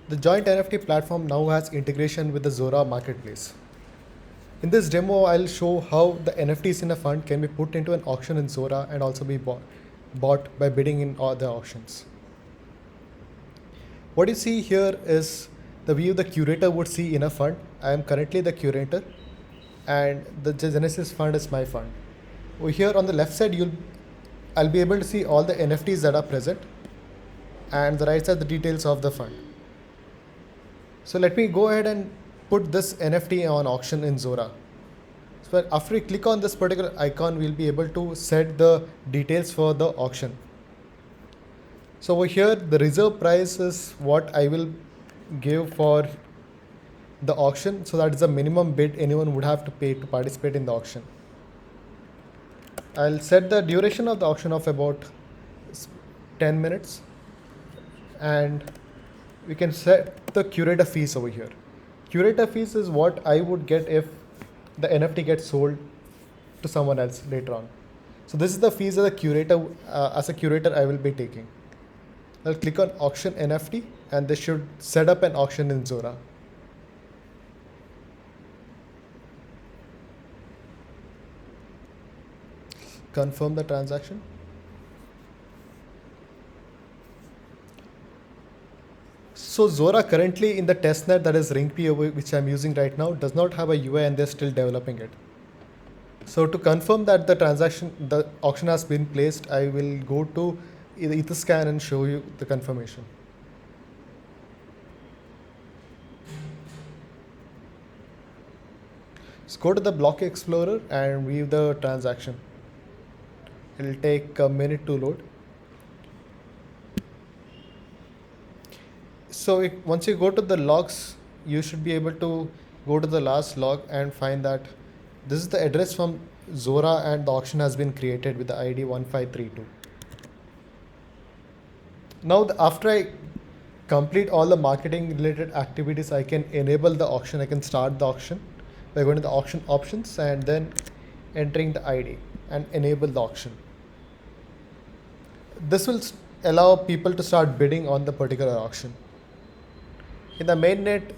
The joint NFT platform now has integration with the Zora marketplace. In this demo, I'll show how the NFTs in a fund can be put into an auction in Zora and also be bought by bidding in all the auctions. What you see here is the view the curator would see in a fund. I am currently the curator, and the Genesis fund is my fund. Over here on the left side, I'll be able to see all the NFTs that are present, and the right side the details of the fund. So let me go ahead and put this NFT on auction in Zora. So after we click on this particular icon, we'll be able to set the details for the auction. So over here, the reserve price is what I will give for the auction. So that is the minimum bid anyone would have to pay to participate in the auction. I'll set the duration of the auction of about 10 minutes, and we can set the curator fees over here. Curator fees is what I would get if the NFT gets sold to someone else later on. So this is the fees as a curator I will be taking. I'll click on auction NFT, and this should set up an auction in Zora. Confirm the transaction. So Zora currently in the testnet, that is RingP, which I'm using right now, does not have a UI and they're still developing it. So to confirm that the auction has been placed, I will go to Etherscan and show you the confirmation. Let's go to the Block Explorer and view the transaction. It'll take a minute to load. So once you go to the logs, you should be able to go to the last log and find that this is the address from Zora and the auction has been created with the ID 1532. Now after I complete all the marketing related activities, I can enable the auction. I can start the auction by going to the auction options and then entering the ID and enable the auction. This will allow people to start bidding on the particular auction. In the mainnet,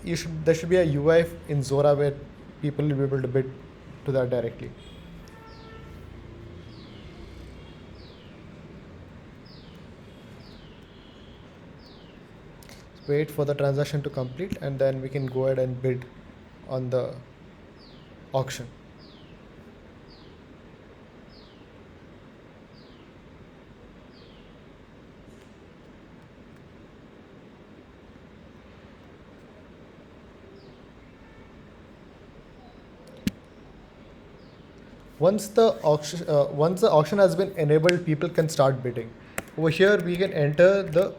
there should be a UI in Zora where people will be able to bid to that directly. Wait for the transaction to complete, and then we can go ahead and bid on the auction. Once the auction has been enabled, people can start bidding. Over here, we can enter the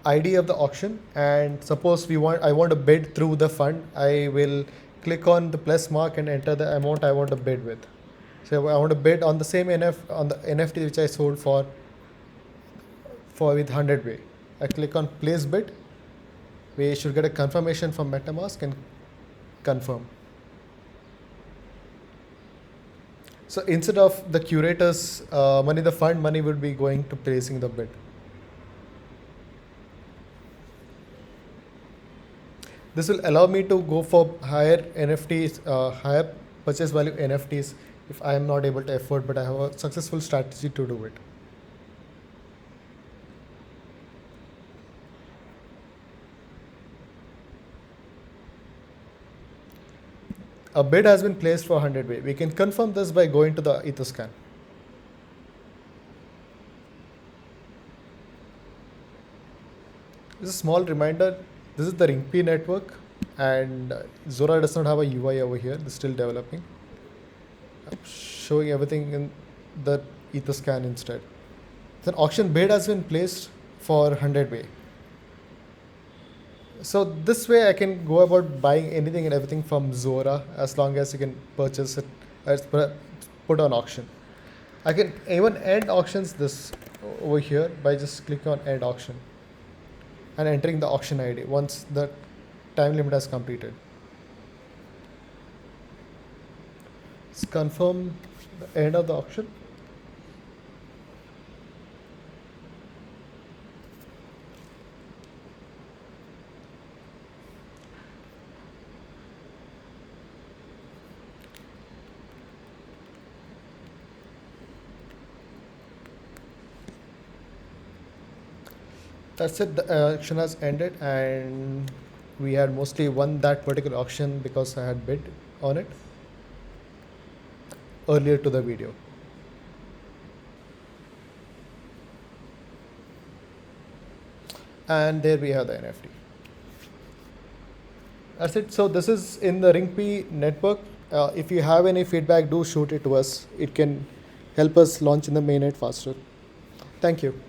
ID of the auction, and suppose I want to bid through the fund. I will click on the plus mark and enter the amount I want to bid with. So I want to bid on the same on the NFT which I sold for with 100 way. I click on place bid. We should get a confirmation from MetaMask and confirm. So instead of the curator's money, the fund money would be going to placing the bid. This will allow me to go for higher NFTs, higher purchase value NFTs if I am not able to afford, but I have a successful strategy to do it. A bid has been placed for 100 way. We can confirm this by going to the Etherscan. This is a small reminder. This is the RingP network, and Zora does not have a UI over here. It's still developing. I'm showing everything in the Etherscan instead. So an auction bid has been placed for 100 way. So this way I can go about buying anything and everything from Zora as long as you can purchase it as put on auction. I can even end auctions this over here by just clicking on end auction and entering the auction ID once the time limit has completed. Let's confirm the end of the auction. That's it. The auction has ended, and we had mostly won that particular auction because I had bid on it earlier to the video. And there we have the NFT. That's it. So this is in the RingP network. If you have any feedback, do shoot it to us. It can help us launch in the mainnet faster. Thank you.